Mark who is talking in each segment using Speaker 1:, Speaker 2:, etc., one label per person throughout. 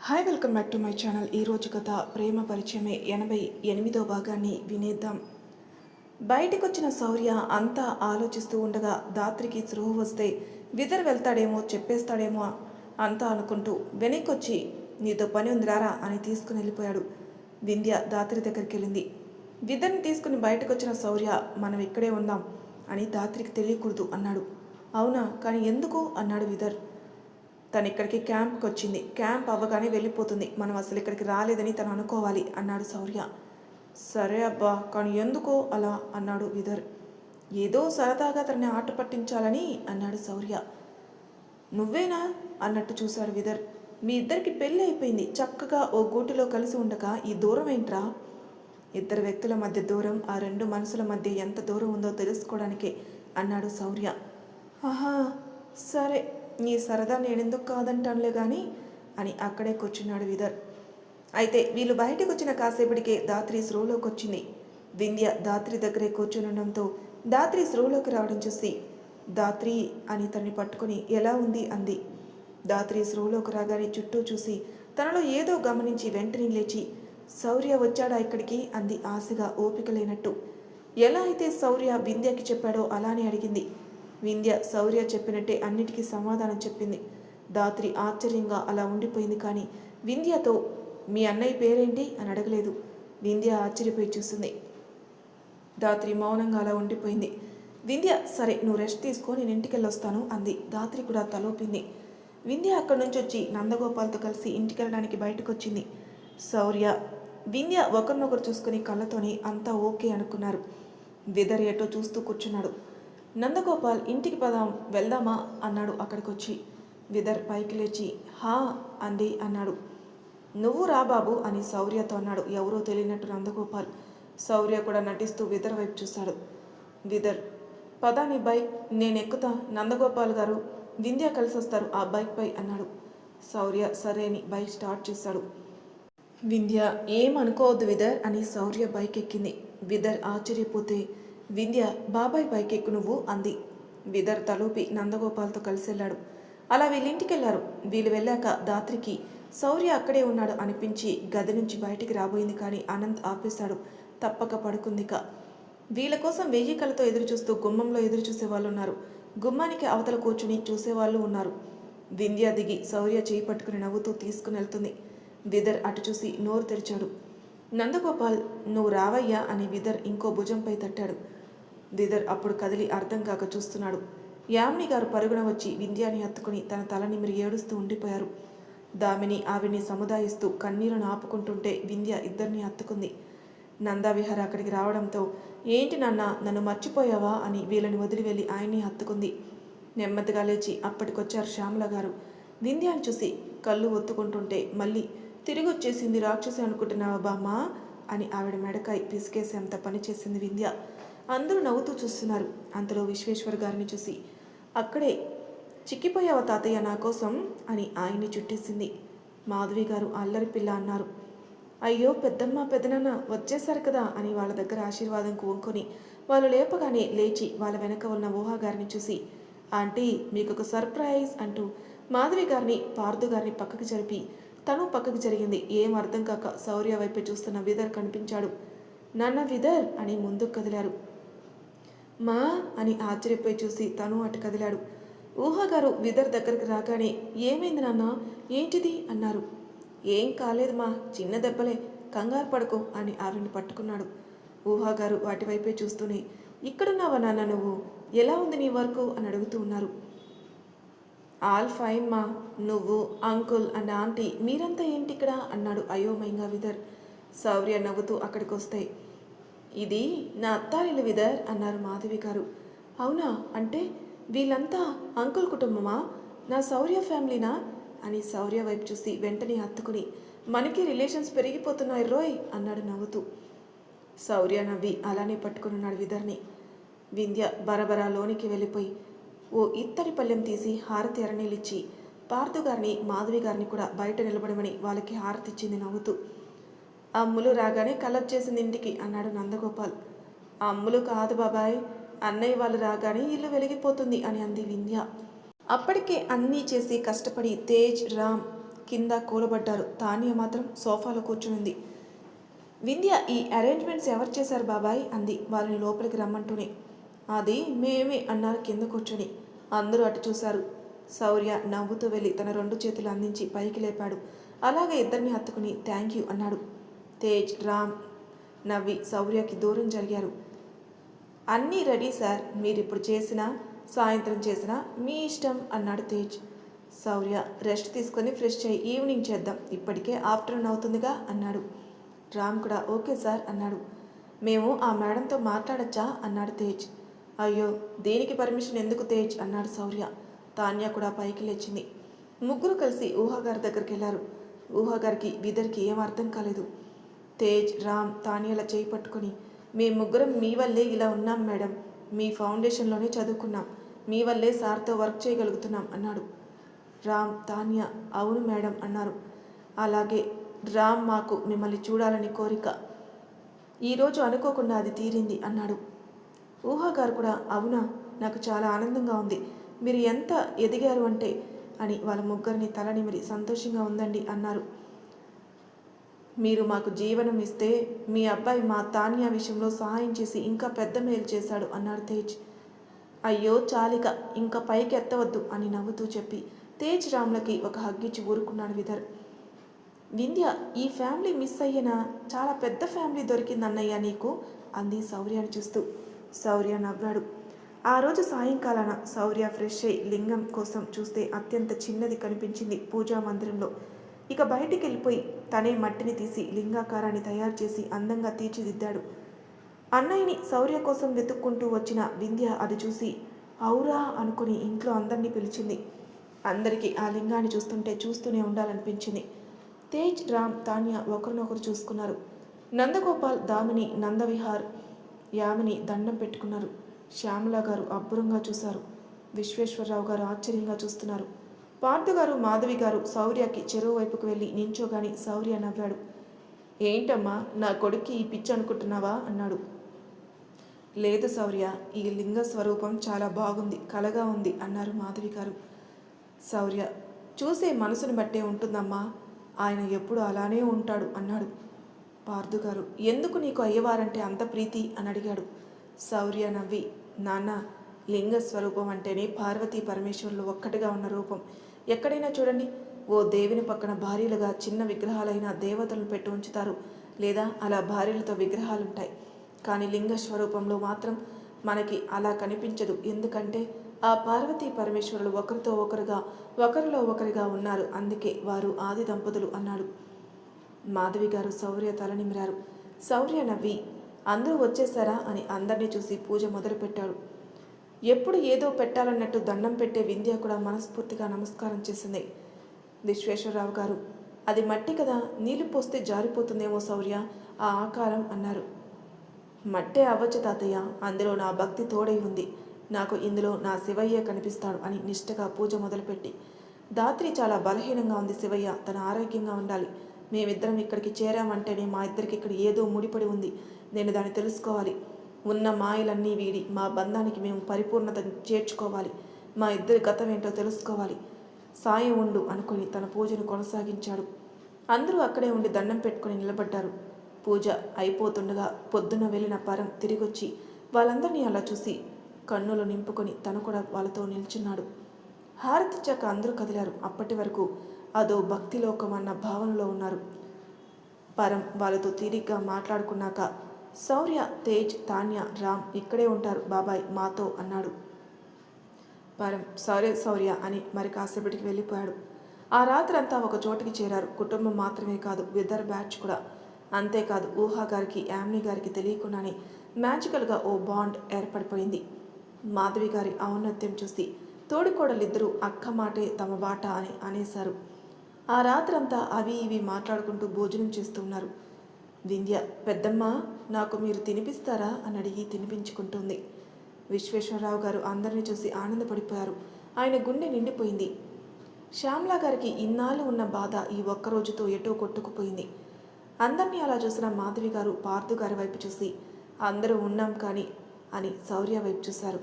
Speaker 1: Hi welcome back to my channel. ఈరోజు కథ ప్రేమ పరిచయమే 88వ భాగాన్ని వినేద్దాం. బయటికి వచ్చిన శౌర్య అంతా ఆలోచిస్తూ ఉండగా దాత్రికి స్పృహ వస్తే విదర్ వెళ్తాడేమో చెప్పేస్తాడేమో అంతా అనుకుంటూ వెనక్కొచ్చి నీతో పని ఉందిరారా అని తీసుకుని వెళ్ళిపోయాడు. వింధ్య దాత్రి దగ్గరికి వెళ్ళింది. విదర్ని తీసుకుని బయటకు వచ్చిన శౌర్య మనం ఇక్కడే ఉందాం అని దాత్రికి తెలియకూడదు అన్నాడు. అవునా, కానీ ఎందుకు అన్నాడు విదర్. తను ఇక్కడికి క్యాంప్కి వచ్చింది, క్యాంప్ అవ్వగానే వెళ్ళిపోతుంది, మనం అసలు ఇక్కడికి రాలేదని తను అనుకోవాలి అన్నాడు శౌర్య. సరే అబ్బా, కానీ ఎందుకో అలా అన్నాడు విదర్. ఏదో సరదాగా తనని ఆట పట్టించాలని అన్నాడు శౌర్య. నువ్వేనా అన్నట్టు చూశాడు విదర్. మీ ఇద్దరికి పెళ్ళి అయిపోయింది, చక్కగా ఓ గూటిలో కలిసి ఉండగా ఈ దూరం ఏంట్రా? ఇద్దరు వ్యక్తుల మధ్య దూరం ఆ రెండు మనసుల మధ్య ఎంత దూరం ఉందో తెలుసుకోవడానికే అన్నాడు శౌర్య. ఆహా సరే, నీ సరదా నేనెందుకు కాదంటానులే కానీ అని అక్కడే కూర్చున్నాడు విదర్. అయితే వీళ్ళు బయటకు వచ్చిన కాసేపటికే దాత్రి స్రోలోకి వచ్చింది. వింధ్య దాత్రి దగ్గరే కూర్చునుండడంతో దాత్రి స్రోలోకి రావడం చూసి దాత్రి అని తనని పట్టుకుని ఎలా ఉంది అంది. దాత్రి స్రోలోకి రాగానే చుట్టూ చూసి తనలో ఏదో గమనించి వెంటనే లేచి శౌర్య వచ్చాడా ఇక్కడికి అంది ఆశగా ఓపిక లేనట్టు. ఎలా అయితే శౌర్య వింధ్యకి చెప్పాడో అలానే అడిగింది. వింధ్య శౌర్య చెప్పినట్టే అన్నిటికీ సమాధానం చెప్పింది. దాత్రి ఆశ్చర్యంగా అలా ఉండిపోయింది. కానీ వింధ్యతో మీ అన్నయ్య పేరేంటి అని అడగలేదు. వింధ్య ఆశ్చర్యపోయి చూస్తుంది. దాత్రి మౌనంగా అలా ఉండిపోయింది. వింధ్య సరే నువ్వు రెస్ట్ తీసుకో, నేను ఇంటికి వెళ్ళొస్తాను అంది. దాత్రి కూడా తలోపింది. వింధ్య అక్కడి నుంచి వచ్చి నందగోపాల్తో కలిసి ఇంటికి వెళ్ళడానికి బయటకు వచ్చింది. శౌర్య వింధ్య ఒకరినొకరు చూసుకుని కళ్ళతోని అంతా ఓకే అనుకున్నారు. విదర్ ఏటో చూస్తూ కూర్చున్నాడు. నందగోపాల్ ఇంటికి వెళ్దామా అన్నాడు అక్కడికి వచ్చి. విదర్ పైకి లేచి హా అంది అన్నాడు. నువ్వు రా బాబు అని శౌర్యతో అన్నాడు ఎవరో తెలియనట్టు నందగోపాల్. శౌర్య కూడా నటిస్తూ విదర్ వైపు చూశాడు. విదర్ పదా నీ బైక్, నేను ఎక్కుతా, నందగోపాల్ గారు వింధ్య కలిసి వస్తారు ఆ బైక్ పై అన్నాడు. శౌర్య సరే అని బైక్ స్టార్ట్ చేశాడు. వింధ్య ఏమనుకోవద్దు విదర్ అని శౌర్య బైక్ ఎక్కింది. విదర్ ఆశ్చర్యపోతే వింధ్య బాబాయ్ బైక్ ఎక్కు నువ్వు అంది. విదర్ తలూపి నందగోపాల్తో కలిసి వెళ్ళాడు. అలా వీళ్ళింటికి వెళ్ళారు. వీళ్ళు వెళ్ళాక దాత్రికి శౌర్య అక్కడే ఉన్నాడు అనిపించి గది నుంచి బయటికి రాబోయింది. కానీ అనంత్ ఆపేశాడు. తప్పక పడుకుందిక. వీళ్ళ కోసం 1000 కళ్ళతో ఎదురుచూస్తూ గుమ్మంలో ఎదురుచూసే వాళ్ళు ఉన్నారు. గుమ్మానికి అవతల కూర్చుని చూసేవాళ్ళు ఉన్నారు. వింధ్య దిగి శౌర్య చేయి పట్టుకుని నవ్వుతూ తీసుకుని వెళ్తుంది. విదర్ అటు చూసి నోరు తెరిచాడు. నందగోపాల్ నువ్వు రావయ్యా అని విదర్ ఇంకో భుజంపై తట్టాడు. విదర్ అప్పుడు కదిలి అర్థం కాక చూస్తున్నాడు. యామిని గారు పరుగున వచ్చి వింధ్యాని హత్తుకుని తన తల నిమిరి ఏడుస్తూ ఉండిపోయారు. దామిని ఆవిడ్ని సముదాయిస్తూ కన్నీళ్లను ఆపుకుంటుంటే వింధ్య ఇద్దరిని హత్తుకుంది. నందావిహార అక్కడికి రావడంతో ఏంటి నాన్న నన్ను మర్చిపోయావా అని వీళ్ళని వదిలి వెళ్ళి ఆయన్ని హత్తుకుంది. నెమ్మదిగా లేచి అప్పటికొచ్చారు శ్యామల గారు. వింధ్యాన్ని చూసి కళ్ళు ఒత్తుకుంటుంటే మళ్ళీ తిరిగి వచ్చేసింది రాక్షసి అనుకుంటున్నావా బామ్మా అని ఆవిడ మెడకాయ పిసికేసేంత పని చేసింది వింధ్య. అందరూ నవ్వుతూ చూస్తున్నారు. అంతలో విశ్వేశ్వర్ గారిని చూసి అక్కడే చిక్కిపోయావా తాతయ్య నా కోసం అని ఆయన్ని చుట్టేసింది. మాధవి గారు అల్లరి పిల్ల అన్నారు. అయ్యో పెద్దమ్మ పెద్దనాన్న వచ్చేశారు కదా అని వాళ్ళ దగ్గర ఆశీర్వాదంకు వంకొని వాళ్ళు లేపగానే లేచి వాళ్ళ వెనక ఉన్న ఊహా గారిని చూసి ఆంటీ మీకు ఒక సర్ప్రైజ్ అంటూ మాధవి గారిని పార్థు గారిని పక్కకి జరిపి తను పక్కకి జరిగింది. ఏం అర్థం కాక శౌర్య వైపు చూస్తున్న విదర్ కనిపించాడు. నాన్న విదర్ అని ముందుకు కదిలారు. మా అని ఆశ్చర్యపోయి చూసి తను అటు కదిలాడు. ఊహాగారు విదర్ దగ్గరికి రాగానే ఏమైంది నాన్న ఏంటిది అన్నారు. ఏం కాలేదు మా, చిన్న దెబ్బలే, కంగారు పడుకో అని ఆవిడ్ని పట్టుకున్నాడు. ఊహాగారు వాటి వైపే చూస్తూనే ఇక్కడున్నావా నాన్న నువ్వు, ఎలా ఉంది నీ వర్క్ అని అడుగుతూ ఉన్నారు. ఆల్ ఫైన్ మా, నువ్వు అంకుల్ అండ్ ఆంటీ మీరంతా ఏంటి ఇక్కడ అన్నాడు అయోమయంగా విదర్. శౌర్య నవ్వుతూ అక్కడికి వస్తే ఇది నా అత్తారిల్లు విదర్ అన్నారు మాధవి గారు. అవునా, అంటే వీళ్ళంతా అంకుల్ కుటుంబమా, నా శౌర్య ఫ్యామిలీనా అని శౌర్య వైపు చూసి వెంటనే హత్తుకుని మనకి రిలేషన్స్ పెరిగిపోతున్నాయి రోయ్ అన్నాడు నవ్వుతూ. శౌర్య నవ్వి అలానే పట్టుకున్నాడు విదర్ని. వింధ్య బరబరా లోనికి వెళ్ళిపోయి ఓ ఇత్తడి పళ్ళెం తీసి హారతి అరణీలిచ్చి పార్థు గారిని మాధవి గారిని కూడా బయట నిలబడమని వాళ్ళకి హారతి ఇచ్చింది నవ్వుతూ. అమ్ములు రాగానే కలొచ్చేసింది ఇంటికి అన్నాడు నందగోపాల్. అమ్ములు కాదు బాబాయ్, అన్నయ్య వాళ్ళు రాగానే ఇల్లు వెలిగిపోతుంది అని అంది వింధ్య. అప్పటికే అన్నీ చేసి కష్టపడి తేజ్ రామ్ కింద కూలబడ్డారు. తానియా మాత్రం సోఫాలో కూర్చునింది. వింధ్య, ఈ అరేంజ్మెంట్స్ ఎవరు చేశారు బాబాయ్ అంది వాళ్ళని లోపలికి రమ్మంటూనే. అది మేమే అన్నారు కింద కూర్చొని. అందరూ అటు చూశారు. శౌర్య నవ్వుతూ వెళ్ళి తన 2 చేతులు అందించి పైకి లేపాడు. అలాగే ఇద్దరిని హత్తుకుని థ్యాంక్ యూ అన్నాడు. తేజ్, రామ్ నవ్వి శౌర్యకి దూరం జరిగారు. అన్నీ రెడీ సార్, మీరిప్పుడు చేసినా సాయంత్రం చేసినా మీ ఇష్టం అన్నాడు తేజ్. శౌర్య, రెస్ట్ తీసుకొని ఫ్రెష్ అయ్యి ఈవినింగ్ చేద్దాం, ఇప్పటికే ఆఫ్టర్నూన్ అవుతుందిగా అన్నాడు. రామ్ కూడా ఓకే సార్ అన్నాడు. మేము ఆ మేడంతో మాట్లాడచ్చా అన్నాడు తేజ్. అయ్యో, దీనికి పర్మిషన్ ఎందుకు తేజ్ అన్నాడు శౌర్య. తాన్యా కూడా పైకి లేచింది. ముగ్గురు కలిసి ఊహాగారి దగ్గరికి వెళ్ళారు. ఊహాగారికి విదర్కి ఏం అర్థం కాలేదు. తేజ్, రామ్ తాన్యాల చేయి పట్టుకొని, మేము ముగ్గురం మీ వల్లే ఇలా ఉన్నాం మేడం, మీ ఫౌండేషన్లోనే చదువుకున్నాం, మీ వల్లే సార్తో వర్క్ చేయగలుగుతున్నాం అన్నాడు. రామ్, తాన్యా అవును మేడం అన్నారు. అలాగే రామ్, మాకు మిమ్మల్ని చూడాలని కోరిక, ఈరోజు అనుకోకుండా అది తీరింది అన్నాడు. ఊహాగారు కూడా అవునా, నాకు చాలా ఆనందంగా ఉంది, మీరు ఎంత ఎదిగారు అంటే అని వాళ్ళ ముగ్గురిని తల నిమిరి సంతోషంగా ఉందండి అన్నారు. మీరు మాకు జీవనం ఇస్తే మీ అబ్బాయి మా తాన్యా విషయంలో సహాయం చేసి ఇంకా పెద్ద మేలు చేశాడు అన్నాడు తేజ్. అయ్యో చాలిక, ఇంకా పైకి ఎత్తవద్దు అని నవ్వుతూ చెప్పి తేజ్, రామ్లకి ఒక హగ్గిచ్చి ఊరుకున్నాడు విదర్. వింధ్య, ఈ ఫ్యామిలీ మిస్ అయ్యేనా, చాలా పెద్ద ఫ్యామిలీ దొరికిందన్నయ్య నీకు అంది శౌర్యాన్ని చూస్తూ. శౌర్య నవ్వాడు. ఆ రోజు సాయంకాలాన శౌర్య ఫ్రెష్ అయి లింగం కోసం చూస్తే అత్యంత చిన్నది కనిపించింది పూజా మందిరంలో. ఇక బయటికి వెళ్ళిపోయి తనే మట్టిని తీసి లింగాకారాన్ని తయారు చేసి అందంగా తీర్చిదిద్దాడు. అన్నయ్యని శౌర్య కోసం వెతుక్కుంటూ వచ్చిన వింధ్య అది చూసి ఔరా అనుకుని ఇంట్లో అందరినీ పిలిచింది. అందరికీ ఆ లింగాన్ని చూస్తుంటే చూస్తూనే ఉండాలనిపించింది. తేజ్, రామ్, తాన్యా ఒకరినొకరు చూసుకున్నారు. నందగోపాల్, దామిని, నందవిహార్, యామిని దండం పెట్టుకున్నారు. శ్యామల గారు అబ్బురంగా చూశారు. విశ్వేశ్వరరావు గారు ఆశ్చర్యంగా చూస్తున్నారు. పార్థు గారు, మాధవి గారు శౌర్యకి చెరువు వైపుకు వెళ్ళి నించోగాని శౌర్య నవ్వాడు. ఏంటమ్మా, నా కొడుక్కి ఈ పిచ్చి అనుకుంటున్నావా అన్నాడు. లేదు శౌర్య, ఈ లింగ స్వరూపం చాలా బాగుంది, కలగా ఉంది అన్నారు మాధవి గారు. శౌర్య, చూసే మనసును బట్టే ఉంటుందమ్మా, ఆయన ఎప్పుడు అలానే ఉంటాడు అన్నాడు. పార్థు గారు, ఎందుకు నీకు అయ్యవారంటే అంత ప్రీతి అని అడిగాడు. శౌర్య నవ్వి, నాన్న, లింగ స్వరూపం అంటేనే పార్వతీ పరమేశ్వరులు ఒక్కటిగా ఉన్న రూపం. ఎక్కడైనా చూడండి, ఓ దేవిని పక్కన భార్యలుగా చిన్న విగ్రహాలైన దేవతలను పెట్టి ఉంచుతారు, లేదా అలా భార్యలతో విగ్రహాలుంటాయి. కానీ లింగ స్వరూపంలో మాత్రం మనకి అలా కనిపించదు. ఎందుకంటే ఆ పార్వతీ పరమేశ్వరులు ఒకరితో ఒకరుగా, ఒకరిలో ఒకరిగా ఉన్నారు, అందుకే వారు ఆది దంపతులు అన్నాడు. మాధవి గారు శౌర్య తల నిమిరారు. శౌర్య నవ్వి, అందరూ వచ్చేసారా అని అందరినీ చూసి పూజ మొదలుపెట్టాడు. ఎప్పుడు ఏదో పెట్టాలన్నట్టు దండం పెట్టే వింధ్య కూడా మనస్ఫూర్తిగా నమస్కారం చేసింది. విశ్వేశ్వరరావు గారు, అది మట్టి కదా, నీళ్లు పోస్తే జారిపోతుందేమో శౌర్య ఆ ఆకారం అన్నారు. మట్టే అవ్వచ్చు తాతయ్య, అందులో నా భక్తి తోడై ఉంది, నాకు ఇందులో నా శివయ్య కనిపిస్తాడు అని నిష్ఠగా పూజ మొదలుపెట్టి, దాత్రి చాలా బలహీనంగా ఉంది శివయ్య, తన ఆరోగ్యంగా ఉండాలి, మేమిద్దరం ఇక్కడికి చేరామంటేనే మా ఇద్దరికి ఇక్కడ ఏదో ముడిపడి ఉంది, నేను దాన్ని తెలుసుకోవాలి, ఉన్న మాయలన్నీ వీడి మా బంధానికి మేము పరిపూర్ణత చేర్చుకోవాలి, మా ఇద్దరి గతం ఏంటో తెలుసుకోవాలి, సాయం ఉండు అనుకుని తన పూజను కొనసాగించాడు. అందరూ అక్కడే ఉండి దండం పెట్టుకుని నిలబడ్డారు. పూజ అయిపోతుండగా పొద్దున వెళ్ళిన పరం తిరిగొచ్చి వాళ్ళందరినీ అలా చూసి కన్నులు నింపుకొని తను కూడా వాళ్ళతో నిల్చున్నాడు. హారతిచ్చాక అందరూ కదిలారు. అప్పటి వరకు అదో భక్తిలోకం అన్న భావనలో ఉన్నారు. పరం వాళ్ళతో తీరిగ్గా మాట్లాడుకున్నాక, శౌర్య, తేజ్, తాన్య, రామ్ ఇక్కడే ఉంటారు బాబాయ్ మాతో అన్నాడు. పరం సరే శౌర్య అని మరి కాసేపటికి వెళ్ళిపోయాడు. ఆ రాత్రంతా ఒక చోటికి చేరారు. కుటుంబం మాత్రమే కాదు, విదర్ బ్యాచ్ కూడా. అంతేకాదు, ఊహా గారికి, యామిని గారికి తెలియకుండానే మ్యాజికల్గా ఓ బాండ్ ఏర్పడిపోయింది. మాధవి గారి ఔన్నత్యం చూసి తోడికోడలిద్దరూ అక్క మాటే తమ బాట అని అనేశారు. ఆ రాత్రంతా అవి ఇవి మాట్లాడుకుంటూ భోజనం చేస్తూ ఉన్నారు. వింధ్య, పెద్దమ్మ, నాకు మీరు తినిపిస్తారా అని అడిగి తినిపించుకుంటుంది. విశ్వేశ్వరరావు గారు అందరినీ చూసి ఆనందపడిపోయారు. ఆయన గుండె నిండిపోయింది. శ్యామల గారికి ఇన్నాళ్ళు ఉన్న బాధ ఈ ఒక్కరోజుతో ఎటో కొట్టుకుపోయింది. అందరినీ అలా చూసిన మాధవి గారు పార్థు గారి వైపు చూసి, అందరూ ఉన్నాం కానీ అని శౌర్య వైపు చూశారు.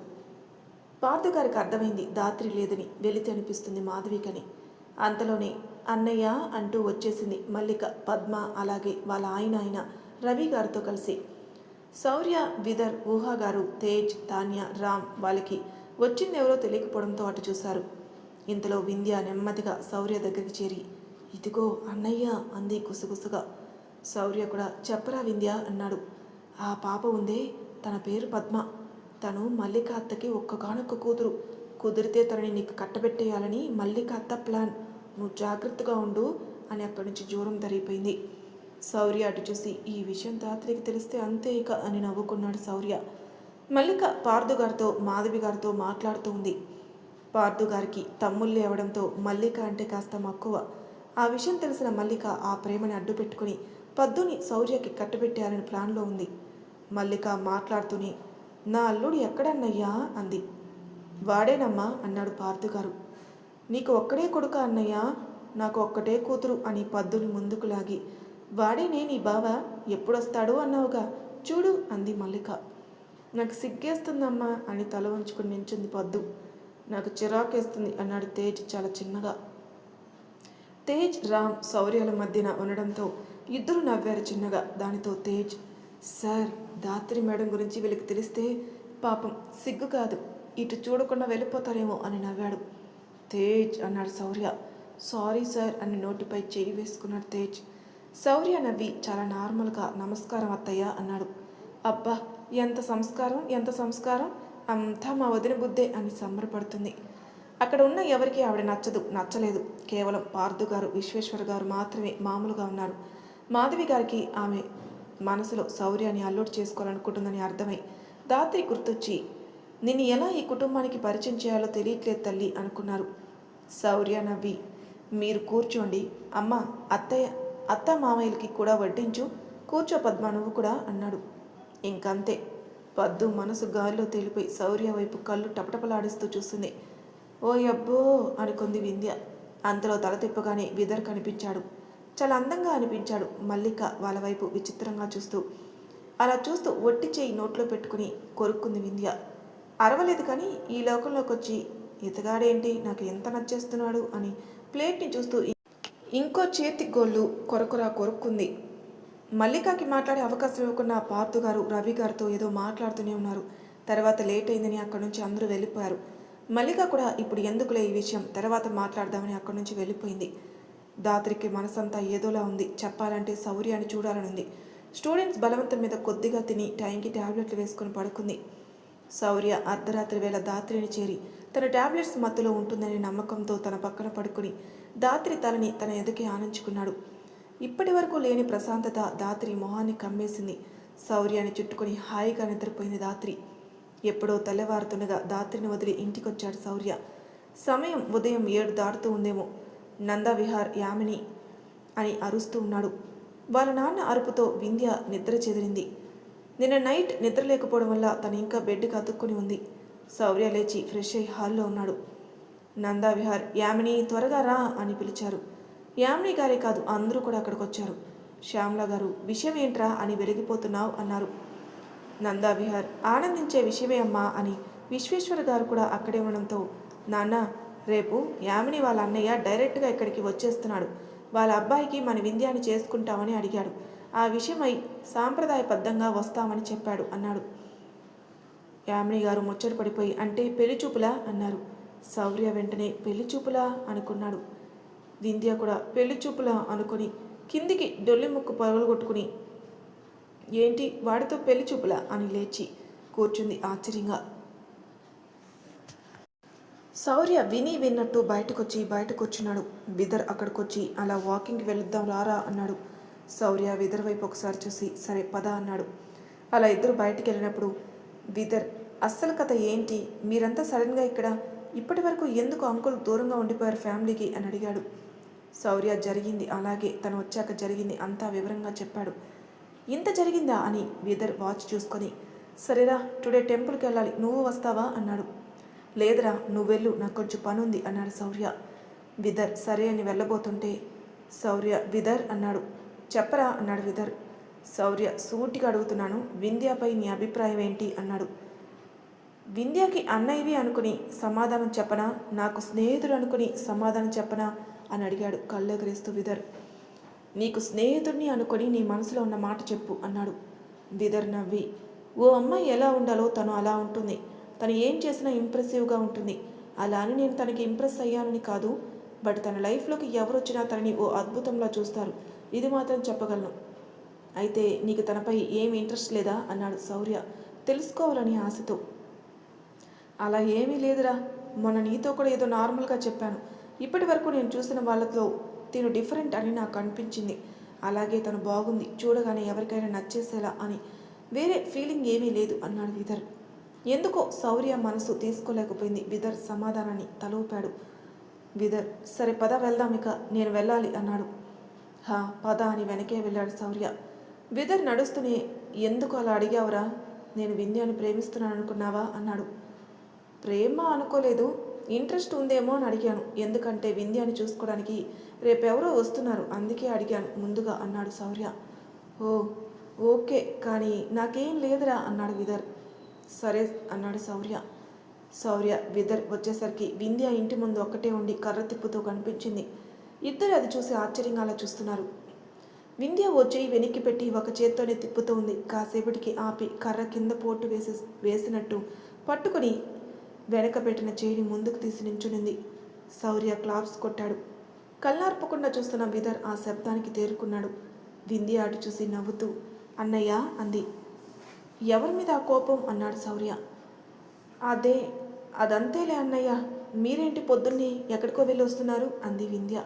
Speaker 1: పార్థు గారికి అర్థమైంది దాత్రి లేదని, వెలితి అనిపిస్తుంది మాధవికని. అంతలోనే అన్నయ్య అంటూ వచ్చేసింది మల్లిక, పద్మ, అలాగే వాళ్ళ ఆయన రవి గారితో కలిసి. శౌర్య, విదర్, ఊహా గారు, తేజ్, తాన్య, రామ్ వాళ్ళకి వచ్చిందెవరో తెలియకపోవడంతో అటు చూశారు. ఇంతలో వింధ్య నెమ్మదిగా శౌర్య దగ్గరికి చేరి, ఇదిగో అన్నయ్య అంది గుసగుసగా. శౌర్య కూడా చెప్పరా వింధ్య అన్నాడు. ఆ పాప ఉందే, తన పేరు పద్మ. తను మల్లిక అత్తకి ఒక్కగానొక్క కూతురు. కుదిరితే తనని నీకు కట్టబెట్టేయాలని మల్లిక అత్త ప్లాన్. నువ్వు జాగ్రత్తగా ఉండు అని అక్కడి నుంచి దూరం తరిగిపోయింది. శౌర్య అటు చూసి, ఈ విషయం తాతయ్యకి తెలిస్తే అంతే ఇక అని నవ్వుకున్నాడు శౌర్య. మల్లిక పార్థు గారితో, మాధవి గారితో మాట్లాడుతూ ఉంది. పార్థు గారికి తమ్ముళ్ళు అవడంతో మల్లిక అంటే కాస్త మక్కువ. ఆ విషయం తెలిసిన మల్లిక ఆ ప్రేమని అడ్డు పెట్టుకుని పద్దుని శౌర్యకి కట్టబెట్టాలని ప్లాన్లో ఉంది. మల్లిక మాట్లాడుతూనే, నా అల్లుడు ఎక్కడన్నయ్యా అంది. వాడేనమ్మా అన్నాడు పార్థు గారు. నీకు ఒక్కడే కొడుక అన్నయ్య, నాకు ఒక్కటే కూతురు అని పద్దుని ముందుకు లాగి, వాడేనే నీ బావ, ఎప్పుడొస్తాడు అన్నావుగా, చూడు అంది మల్లిక. నాకు సిగ్గేస్తుందమ్మా అని తల వంచుకుని నించుంది పద్దు. నాకు చిరాకేస్తుంది అన్నాడు తేజ్ చాలా చిన్నగా. తేజ్, రామ్ శౌర్యాల మధ్యన ఉండడంతో ఇద్దరు నవ్వారు చిన్నగా. దానితో తేజ్, సార్, దాత్రి మేడం గురించి వీళ్ళకి తెలిస్తే పాపం సిగ్గు కాదు, ఇటు చూడకుండా వెళ్ళిపోతారేమో అని నవ్వాడు. తేజ్ అన్నాడు శౌర్య. సారీ సార్ అని నోటిపై చేయి వేసుకున్నాడు తేజ్. శౌర్య నవ్వి చాలా నార్మల్గా నమస్కారం అత్తయ్య అన్నాడు. అబ్బా, ఎంత సంస్కారం, ఎంత సంస్కారం, అంతా మా వదిన బుద్ధే అని సంబరపడుతుంది. అక్కడ ఉన్న ఎవరికి ఆవిడ నచ్చలేదు. కేవలం పార్థు గారు, విశ్వేశ్వర గారు మాత్రమే మామూలుగా ఉన్నారు. మాధవి గారికి ఆమె మనసులో శౌర్యాన్ని అల్లుడు చేసుకోవాలనుకుంటుందని అర్థమై దాత్రి గుర్తొచ్చి, నిన్ను ఎలా ఈ కుటుంబానికి పరిచయం చేయాలో తెలియట్లేదు తల్లి అనుకున్నారు. శౌర్య నవ్వి, మీరు కూర్చోండి అమ్మ, అత్త మామయ్యలకి కూడా వడ్డించు, కూర్చో పద్మ నువ్వు కూడా అన్నాడు. ఇంకంతే. పద్దు మనసు గాలిలో తేలిపోయి శౌర్య వైపు కళ్ళు టపటపలాడిస్తూ చూస్తుంది. ఓ అబ్బో అనుకుంది వింధ్య. అంతలో తల తిప్పగానే విదర్ కనిపించాడు. చాలా అందంగా అనిపించాడు. మల్లిక వాళ్ళ వైపు విచిత్రంగా చూస్తూ, అలా చూస్తూ ఒట్టి చేయి నోట్లో పెట్టుకుని కొరుక్కుంది వింధ్య. అరవలేదు కానీ ఈ లోకంలోకి వచ్చి ఇతగాడేంటి నాకు ఎంత నచ్చేస్తున్నాడు అని ప్లేట్ని చూస్తూ ఇంకో చేతి గోళ్ళు కొరకురా కొరుక్కుంది. మల్లికకి మాట్లాడే అవకాశం ఇవ్వకుండా పార్థు గారు రవి గారితో ఏదో మాట్లాడుతూనే ఉన్నారు. తర్వాత లేట్ అయిందని అక్కడి నుంచి అందరూ వెళ్ళిపోయారు. మల్లిక కూడా ఇప్పుడు ఎందుకులే ఈ విషయం, తర్వాత మాట్లాడదామని అక్కడి నుంచి వెళ్ళిపోయింది. దాత్రికి మనసంతా ఏదోలా ఉంది. చెప్పాలంటే శౌర్యాన్ని చూడాలనుంది. స్టూడెంట్స్ బలవంతం మీద కొద్దిగా తిని టైంకి ట్యాబ్లెట్లు వేసుకొని పడుకుంది. శౌర్య అర్ధరాత్రి వేళ దాత్రిని చేరి తన ట్యాబ్లెట్స్ మత్తులో ఉంటుందనే నమ్మకంతో తన పక్కన పడుకుని దాత్రి తలని తన ఎదుకే ఆనించుకున్నాడు. ఇప్పటి వరకు లేని ప్రశాంతత దాత్రి మొహాన్ని కమ్మేసింది. శౌర్యాన్ని చుట్టుకొని హాయిగా నిద్రపోయింది దాత్రి. ఎప్పుడో తెల్లవారుతుండగా దాత్రిని వదిలి ఇంటికొచ్చాడు శౌర్య. సమయం ఉదయం 7 దాటుతూ ఉందేమో. నందవిహార్ యామిని అని అరుస్తూ ఉన్నాడు. వాళ్ళ నాన్న అరుపుతో వింధ్య నిద్ర చెదిరింది. నిన్న నైట్ నిద్ర లేకపోవడం వల్ల తను ఇంకా బెడ్కి అతుక్కుని ఉంది. శౌర్య లేచి ఫ్రెష్ అయి హాల్లో ఉన్నాడు. నందవిహార్, యామిని త్వరగా రా అని పిలిచారు. యామిని గారే కాదు, అందరూ కూడా అక్కడికి వచ్చారు. శ్యామల గారు, విషయం ఏంట్రా అని వెలిగిపోతున్నావు అన్నారు. నందవిహార్, ఆనందించే విషయమే అమ్మా అని విశ్వేశ్వర గారు కూడా అక్కడే ఉండడంతో, నాన్న, రేపు యామిని వాళ్ళ అన్నయ్య డైరెక్ట్గా ఇక్కడికి వచ్చేస్తున్నాడు. వాళ్ళ అబ్బాయికి మన వింధ్యాన్ని చేసుకుంటామని అడిగాడు. ఆ విషయమై సాంప్రదాయబద్ధంగా వస్తామని చెప్పాడు అన్నాడు. యామిని గారు ముచ్చట పడిపోయి, అంటే పెళ్లి చూపులా అన్నారు. శౌర్య వెంటనే పెళ్లి చూపులా అనుకున్నాడు. వింధ్య కూడా పెళ్లి చూపులా అనుకుని కిందికి డొల్లి ముక్కు పగలగొట్టుకుని, ఏంటి వాడితో పెళ్లి చూపులా అని లేచి కూర్చుంది ఆశ్చర్యంగా. శౌర్య విన్నట్టు బయట కూర్చున్నాడు. విదర్ అక్కడికొచ్చి, అలా వాకింగ్కి వెళుద్దాం రారా అన్నాడు. శౌర్య విదర్ వైపు ఒకసారి చూసి, సరే పద అన్నాడు. అలా ఇద్దరు బయటికి వెళ్ళినప్పుడు విదర్, అస్సలు కథ ఏంటి, మీరంతా సడన్గా ఇక్కడ, ఇప్పటి వరకు ఎందుకు అంకుల్ దూరంగా ఉండిపోయారు ఫ్యామిలీకి అని అడిగాడు. శౌర్య జరిగింది అలాగే, తను వచ్చాక జరిగింది అంతా వివరంగా చెప్పాడు. ఇంత జరిగిందా అని విదర్ వాచ్ చూసుకొని, సరేరా టుడే టెంపుల్కి వెళ్ళాలి, నువ్వు వస్తావా అన్నాడు. లేదురా నువ్వు వెళ్ళు, నాకు కొంచెం పనుంది అన్నాడు శౌర్య. విదర్ సరే అని వెళ్ళబోతుంటే శౌర్య, విదర్ అన్నాడు. చెప్పరా అన్నాడు విదర్. శౌర్య, సూటిగా అడుగుతున్నాను, వింధ్యపై నీ అభిప్రాయం ఏంటి అన్నాడు. వింధ్యకి అన్నయ్యవి అనుకుని సమాధానం చెప్పనా, నాకు స్నేహితుడు అనుకుని సమాధానం చెప్పనా అని అడిగాడు కళ్ళెగరేస్తూ విదర్. నీకు స్నేహితుడిని అనుకొని నీ మనసులో ఉన్న మాట చెప్పు అన్నాడు. విదర్ నవ్వి, ఓ అమ్మాయి ఎలా ఉండాలో తను అలా ఉంటుంది. తను ఏం చేసినా ఇంప్రెసివ్గా ఉంటుంది. అలా అని నేను తనకి ఇంప్రెస్ అయ్యానని కాదు. బట్ తన లైఫ్లోకి ఎవరొచ్చినా తనని ఓ అద్భుతంలా చూస్తారు. ఇది మాత్రం చెప్పగలను. అయితే నీకు తనపై ఏమి ఇంట్రెస్ట్ లేదా అన్నాడు శౌర్య తెలుసుకోవాలని ఆశతో. అలా ఏమీ లేదురా. మొన్న నీతో కూడా ఏదో నార్మల్గా చెప్పాను. ఇప్పటి వరకు నేను చూసిన వాళ్ళతో తిను డిఫరెంట్ అని నాకు అనిపించింది. అలాగే తను బాగుంది, చూడగానే ఎవరికైనా నచ్చేసేలా అని. వేరే ఫీలింగ్ ఏమీ లేదు అన్నాడు విదర్. ఎందుకో శౌర్య మనసు తీసుకోలేకపోయింది విదర్ సమాధానాన్ని. తల ఊపాడు. విదర్, సరే పద వెళ్దాం, ఇక నేను వెళ్ళాలి అన్నాడు. హా పద అని వెనకే వెళ్ళాడు శౌర్య. విదర్ నడుస్తూనే, ఎందుకు అలా అడిగావురా? నేను వింధ్యాని ప్రేమిస్తున్నాను అనుకున్నావా అన్నాడు. ప్రేమ అనుకోలేదు, ఇంట్రెస్ట్ ఉందేమో అని అడిగాను. ఎందుకంటే వింధ్యాని చూసుకోవడానికి రేపెవరో వస్తున్నారు, అందుకే అడిగాను ముందుగా అన్నాడు శౌర్య. ఓ ఓకే, కానీ నాకేం లేదురా అన్నాడు విదర్. సరే అన్నాడు శౌర్య. విదర్ వచ్చేసరికి వింధ్య ఇంటి ముందు ఒక్కటే ఉండి కర్ర తిప్పుతూ కనిపించింది. ఇద్దరు అది చూసి ఆశ్చర్యంగా అలా చూస్తున్నారు. వింధ్య ఓ చెయ్యి వెనక్కి పెట్టి ఒక చేత్తోనే తిప్పుతూ ఉంది. కాసేపటికి ఆపి కర్ర కింద పోటు వేసినట్టు పట్టుకొని వెనక పెట్టిన చేయిని ముందుకు తీసి నించునింది. శౌర్య క్లాప్స్ కొట్టాడు. కళ్ళార్పకుండా చూస్తున్న విదర్ ఆ శబ్దానికి తేరుకున్నాడు. వింధ్య అటు చూసి నవ్వుతూ, అన్నయ్య అంది. ఎవరి మీద ఆ కోపం అన్నాడు శౌర్య. అదంతేలే అన్నయ్య, మీరేంటి పొద్దున్నే ఎక్కడికో వెళ్ళి వస్తున్నారు అంది వింధ్య.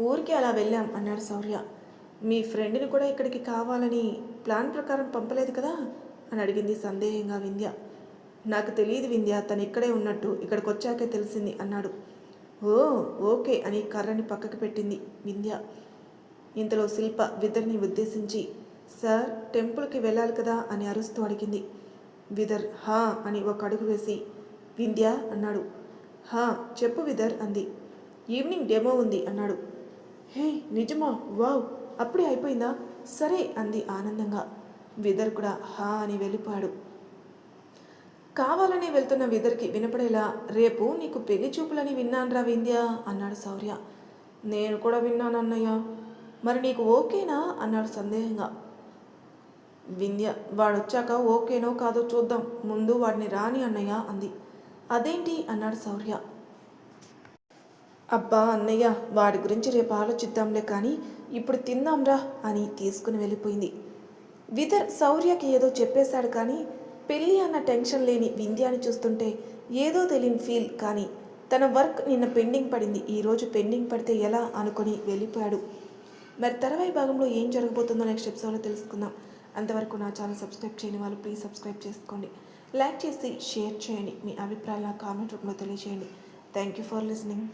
Speaker 1: ఊరికి అలా వెళ్ళాం అన్నాడు శౌర్య. మీ ఫ్రెండ్ని కూడా ఇక్కడికి కావాలని ప్లాన్ ప్రకారం పంపలేదు కదా అని అడిగింది సందేహంగా వింధ్య. నాకు తెలియదు వింధ్య, తను ఇక్కడే ఉన్నట్టు ఇక్కడికి వచ్చాకే తెలిసింది అన్నాడు. ఓ ఓకే అని కర్రని పక్కకి పెట్టింది వింధ్య. ఇంతలో శిల్ప విదర్ని ఉద్దేశించి, సార్ టెంపుల్కి వెళ్ళాలి కదా అని అరుస్తూ అడిగింది. విదర్ హా అని ఒక అడుగు వేసి, వింధ్య అన్నాడు. హా చెప్పు విదర్ అంది. ఈవినింగ్ డెమో ఉంది అన్నాడు. హే నిజమా? వావ్, అప్పుడే అయిపోయిందా? సరే అంది ఆనందంగా. విదర్ కూడా హా అని వెళ్ళిపోయాడు. కావాలని వెళ్తున్న విదర్కి వినపడేలా, రేపు నీకు పెళ్లి చూపులని విన్నాన్రా వింధ్య అన్నాడు శౌర్య. నేను కూడా విన్నాను అన్నయ్య. మరి నీకు ఓకేనా అన్నాడు సందేహంగా. వింధ్య, వాడొచ్చాక ఓకేనో కాదో చూద్దాం, ముందు వాడిని రాని అన్నయ్య అంది. అదేంటి అన్నాడు శౌర్య. అబ్బా అన్నయ్య, వాడి గురించి రేపు ఆలోచిద్దాంలే, కానీ ఇప్పుడు తిందాంరా అని తీసుకుని వెళ్ళిపోయింది. విదర్ శౌర్యకి ఏదో చెప్పేశాడు, కానీ పెళ్ళి అన్న టెన్షన్ లేని వింధ్యాని చూస్తుంటే ఏదో తెలియని ఫీల్. కానీ తన వర్క్ నిన్న పెండింగ్ పడింది, ఈరోజు పెండింగ్ పడితే ఎలా అనుకొని వెళ్ళిపోయాడు. మరి తర్వాయి భాగంలో ఏం జరగబోతుందో నెక్స్ట్ ఎపిసోడ్లో తెలుసుకుందాం. అంతవరకు నా ఛానల్ సబ్స్క్రైబ్ చేయని వాళ్ళు ప్లీజ్ సబ్స్క్రైబ్ చేసుకోండి. లైక్ చేసి షేర్ చేయండి. మీ అభిప్రాయాలు నా కామెంట్ రూపంలో తెలియజేయండి. Thank you for listening.